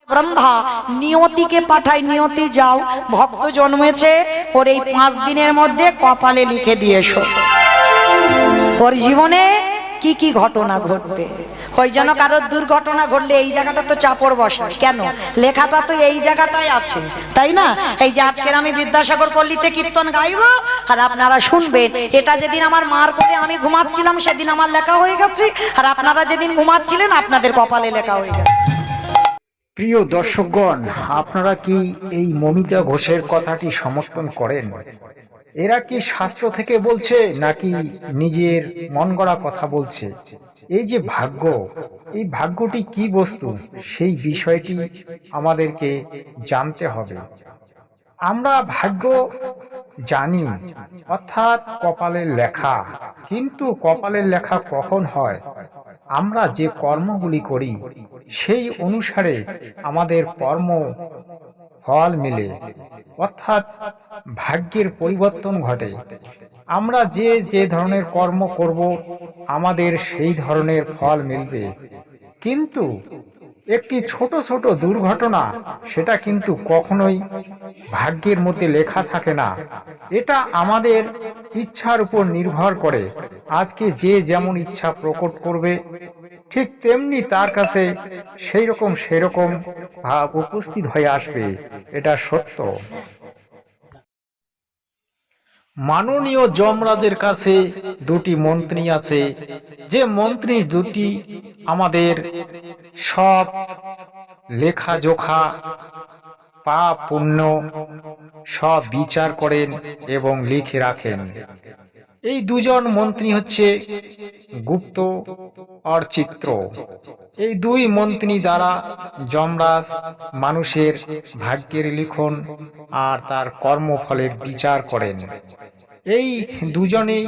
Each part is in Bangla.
ব্রহ্মা নিয়তিকে পাঠায়, নিয়তি যাও, ভক্ত জন্মেছে, ওর এই 5 দিনের মধ্যে কপালে লিখে দিয়ে এসো ওর জীবনে কি কি ঘটনা ঘটবে। ওই জন্য কারোর দুর্ঘটনা ঘটলে এই জায়গাটা তো চাপড় বসায় কেন, লেখাটা তো এই জায়গাটাই আছে, তাই না? এই যে আজকের আমি বিদ্যাসাগর পল্লীতে কীর্তন গাইব আর আপনারা শুনবেন, এটা যেদিন আমার মার করে আমি ঘুমাচ্ছিলাম সেদিন আমার লেখা হয়ে গেছে, আর আপনারা যেদিন ঘুমাচ্ছিলেন আপনাদের কপালে লেখা হয়ে গেছে। প্রিয় দর্শকগণ, আপনারা কি এই মমিতা ঘোষের কথাটি সমর্থন করেন? এরা কি শাস্ত্র থেকে বলছে নাকি নিজের মন গড়া কথা বলছে? এই যে ভাগ্য, এই ভাগ্যটি কি বস্তু, সেই বিষয়টি আমাদেরকে জানতে হবে। আমরা ভাগ্য জানি, অর্থাৎ কপালের লেখা, কিন্তু কপালের লেখা কখন হয়? আমরা যে কর্মগুলি করি সেই অনুসারে আমাদের কর্ম ফল মিলে, অর্থাৎ ভাগ্যের পরিবর্তন ঘটে। আমরা যে যে ধরনের কর্ম করব আমাদের সেই ধরনের ফল মিলবে, কিন্তু একটি ছোট ছোট দুর্ঘটনা সেটা কিন্তু কখনোই ভাগ্যের মধ্যে লেখা থাকে না। এটা আমাদের ইচ্ছার উপর নির্ভর করে। আজকে যে যেমন ইচ্ছা প্রকট করবে ঠিক তেমনি তার কাছে সেই রকম সেরকম ভাব উপস্থিত হয়ে আসবে, এটা সত্য। মাননীয় যমরাজের কাছে 2টি মন্ত্রী আছে, যে মন্ত্রী 2টি আমাদের সব লেখাজোখা পাপ পুণ্য সব বিচার করেন এবং লিখে রাখেন। এই 2জন মন্ত্রী হচ্ছে গুপ্ত আর চিত্র। এই 2 মন্ত্রী দ্বারা যমরাজ মানুষের ভাগ্যের লিখন আর তার কর্মফলের বিচার করেন। এই 2জনেই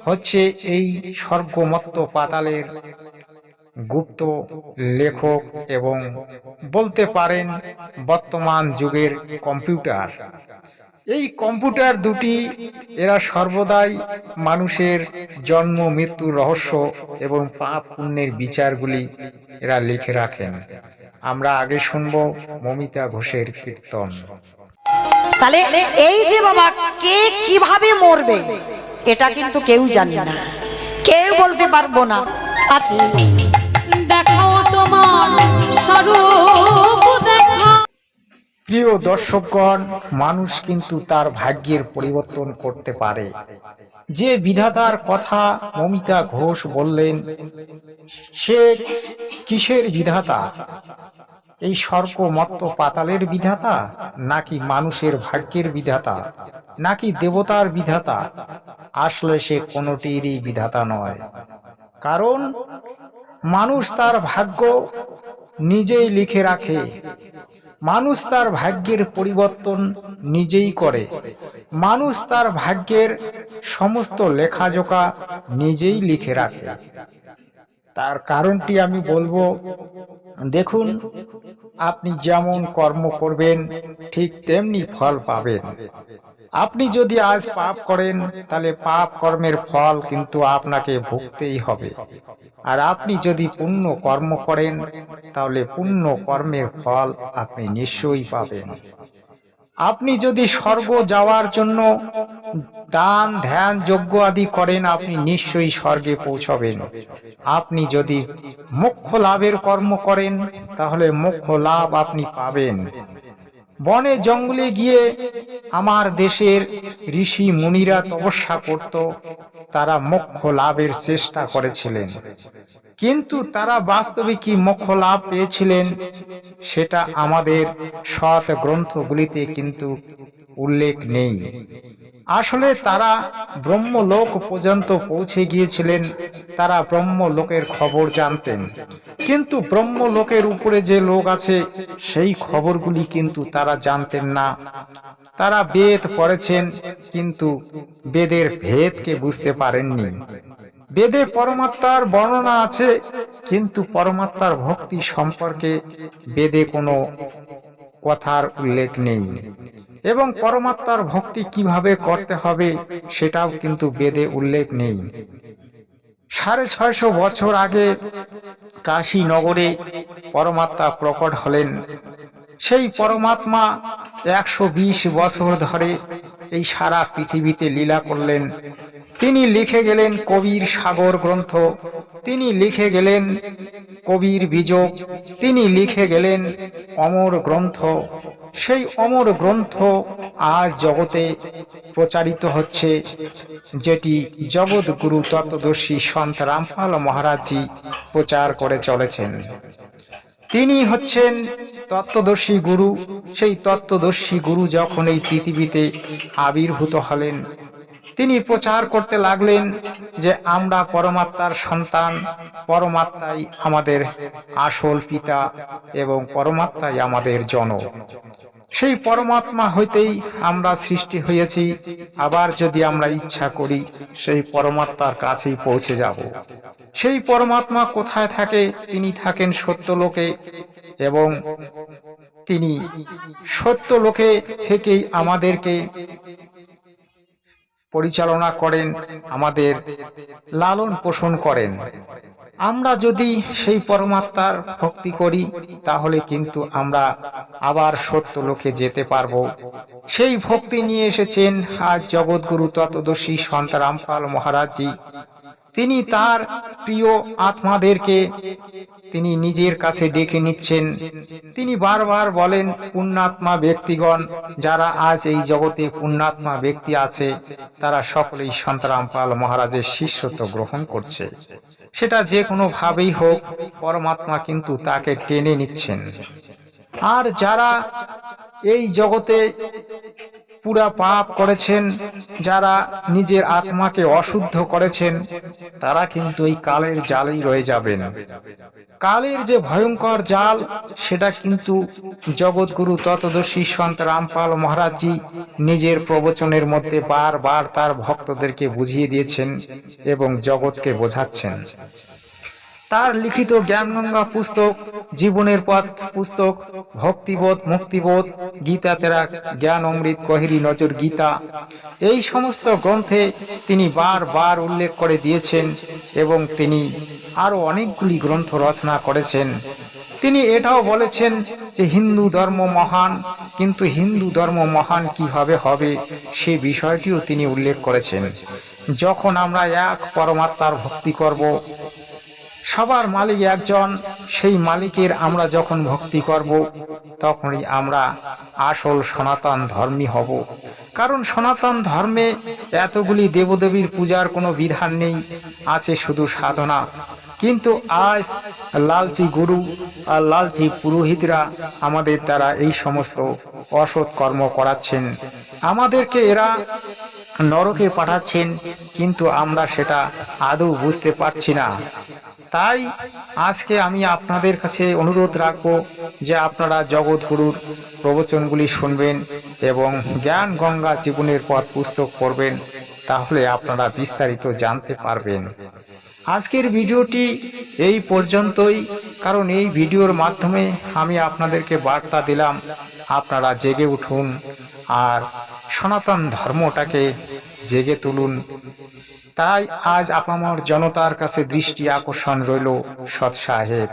হচ্ছে এই স্বর্গমত্ত পাতালের গুপ্ত লেখক এবং বলতে পারেন বর্তমান যুগের কম্পিউটার। এই কম্পিউটার 2টি এরা সর্বদাই মানুষের জন্ম মৃত্যুর রহস্য এবং পাপ পুণ্যের বিচারগুলি এরা লিখে রাখেন। আমরা আগে শুনবো মমিতা ঘোষের কীর্তন। তাহলে এই যে বাবা কে কিভাবে মরবে এটা কিন্তু কেউ জানে না, কেউ বলতে পারবো না। আজকে দেখাও তোমার স্বরূপ দেখা। প্রিয় দর্শকগণ, মানুষ কিন্তু তার ভাগ্যের পরিবর্তন করতে পারে। যে বিধাতার কথা মমিতা ঘোষ বললেন, সে কিসের বিধাতা? এই স্বর্গমত্ত পাতালের বিধাতা, নাকি মানুষের ভাগ্যের বিধাতা, নাকি দেবতার বিধাতা? আসলে সে কোনোটিরই বিধাতা নয়। কারণ মানুষ তার ভাগ্য নিজেই লিখে রাখে, মানুষ তার ভাগ্যের পরিবর্তন নিজেই করে, মানুষ তার ভাগ্যের সমস্ত লেখাজোখা নিজেই লিখে রাখে। তার কারণটি আমি বলবো। দেখুন, আপনি যেমন কর্ম করবেন ঠিক তেমনি ফল পাবেন। আপনি যদি আজ পাপ করেন তাহলে পাপ কর্মের ফল কিন্তু আপনাকে ভুগতেই হবে, আর আপনি যদি পুণ্য কর্ম করেন তাহলে পুণ্য কর্মের ফল আপনি নিশ্চয়ই পাবেন। আপনি যদি স্বর্গ যাওয়ার জন্য দান ধ্যান যজ্ঞ আদি করেন আপনি নিশ্চয়ই স্বর্গে পৌঁছবেন। আপনি যদি মোক্ষ লাভের কর্ম করেন তাহলে মোক্ষ লাভ আপনি পাবেন। বনে জঙ্গলে গিয়ে আমার দেশের ঋষি মুনিরা তপস্যা করত, তারা মোক্ষ লাভের চেষ্টা করেছিলেন, কিন্তু তারা বাস্তবে কি মোক্ষ লাভ পেয়েছিলেন সেটা আমাদের সৎ গ্রন্থগুলিতে কিন্তু উল্লেখ নেই। আসলে তারা ব্রহ্মলোক পর্যন্ত পৌঁছে গিয়েছিলেন, তারা ব্রহ্মলোকের খবর জানতেন, কিন্তু ব্রহ্মলোকের উপরে যে লোক আছে সেই খবরগুলি কিন্তু তারা জানতেন না। তারা বেদ পড়েছেন কিন্তু বেদের ভেদকে বুঝতে পারেননি। বেদে পরমাত্মার বর্ণনা আছে, কিন্তু পরমাত্মার ভক্তি সম্পর্কে বেদে কোনো কথার উল্লেখ নেই, এবং পরমাত্মার ভক্তি কিভাবে করতে হবে সেটাও কিন্তু বেদে উল্লেখ নেই। 650 বছর আগে কাশী নগরে পরমাত্মা প্রকট হলেন, সেই পরমাত্মা 120 বছর ধরে এই সারা পৃথিবীতে লীলা করলেন। তিনি লিখে গেলেন কবির সাগর গ্রন্থ, তিনি লিখে গেলেন কবির বীজক, তিনি লিখে গেলেন অমর গ্রন্থ। সেই অমর গ্রন্থ আজ জগতে প্রচারিত হচ্ছে, যেটি জগৎগুরু তত্ত্বদর্শী সন্ত রামপাল মহারাজজি প্রচার করে চলেছেন। তিনি হচ্ছেন তত্ত্বদর্শী গুরু। সেই তত্ত্বদর্শী গুরু যখন এই পৃথিবীতে আবির্ভূত হলেন, তিনি প্রচার করতে লাগলেন যে আমরা পরমাত্মার সন্তান, পরমাত্মাই আমাদের আসল পিতা এবং পরমাত্মাই আমাদের জনক। সেই পরমাত্মা হইতেই আমরা সৃষ্টি হয়েছি। আবার যদি আমরা ইচ্ছা করি সেই পরমাত্মার কাছেই পৌঁছে যাব। সেই পরমাত্মা কোথায় থাকে? তিনি থাকেন সত্যলোকে, এবং তিনি সত্যলোকে থেকেই আমাদেরকে পরিচালনা করেন, আমাদের লালন পোষণ করেন। আমরা যদি সেই পরমাত্মার ভক্তি করি তাহলে কিন্তু আমরা আবার সত্য লোকে যেতে পারবো। সেই ভক্তি নিয়ে এসেছেন আজ জগৎগুরু তত্ত্বদর্শী সন্ত রামপাল মহারাজজি। তিনি তার প্রিয় আত্মাদেরকে তিনি নিজের কাছে ডেকে নিচ্ছেন। তিনি বারবার বলেন, পুণ্যাত্মা ব্যক্তিগণ, যারা আজ এই জগতে পুণ্যাত্মা ব্যক্তি আছে তারা সকলেই সন্ত রামপাল মহারাজের শিষ্যত্ব গ্রহণ করছে। সেটা যে কোনো ভাবেই হোক, পরমাত্মা কিন্তু তাকে টেনে নিচ্ছেন। আর যারা এই জগতে পুরা পাপ করেছেন, যারা নিজের আত্মাকে অশুদ্ধ করেছেন, তারা কিন্তু এই কালের জালেই রয়ে যাবেন। কালের যে ভয়ঙ্কর জাল, সেটা কিন্তু জগৎগুরু তত্ত্বদর্শী সন্ত রামপাল মহারাজজি নিজের প্রবচনের মধ্যে বারবার তার ভক্তদেরকে বুঝিয়ে দিয়েছেন এবং জগৎকে বোঝাচ্ছেন। তার লিখিত জ্ঞানগঙ্গা পুস্তক, জীবনের পথ পুস্তক, ভক্তিবোধ, মুক্তিবোধ, গীতা তেরা, জ্ঞান অমৃত, গহিরি নজর গীতা, এই সমস্ত গ্রন্থে তিনি বারবার উল্লেখ করে দিয়েছেন এবং তিনি আরো অনেকগুলি গ্রন্থ রচনা করেছেন। তিনি এটাও বলেছেন যে হিন্দু ধর্ম মহান, কিন্তু হিন্দু ধর্ম মহান কিভাবে হবে সে বিষয়টিও তিনি উল্লেখ করেছেন। যখন আমরা এক পরমাত্মার ভক্তি করব, সবার মালিক একজন, সেই মালিকের আমরা যখন ভক্তি করব তখনই আমরা আসল সনাতন ধর্মী হব। কারণ সনাতন ধর্মে এতগুলি দেবদেবীর পূজার কোনো বিধান নেই, আছে শুধু সাধনা। কিন্তু আজ লালচি গুরু আর লালচি পুরোহিতরা আমাদের দ্বারা এই সমস্ত অসৎ কর্ম করাচ্ছেন, আমাদেরকে এরা নরকে পাঠাচ্ছেন, কিন্তু আমরা সেটা আদৌ বুঝতে পারছি না। তাই আজকে আমি আপনাদের কাছে অনুরোধ রাখবো যে আপনারা জগৎগুরুর প্রবচনগুলি শুনবেন এবং জ্ঞান গঙ্গা জীবনের পথ পুস্তক পড়বেন, তাহলে আপনারা বিস্তারিত জানতে পারবেন। আজকের ভিডিওটি এই পর্যন্তই, কারণ এই ভিডিওর মাধ্যমে আমি আপনাদেরকে বার্তা দিলাম আপনারা জেগে উঠুন আর সনাতন ধর্মটাকে জেগে তুলুন। তাই আজ আপামর জনতার কাছে দৃষ্টি আকর্ষণ রইল সৎ সাহেব।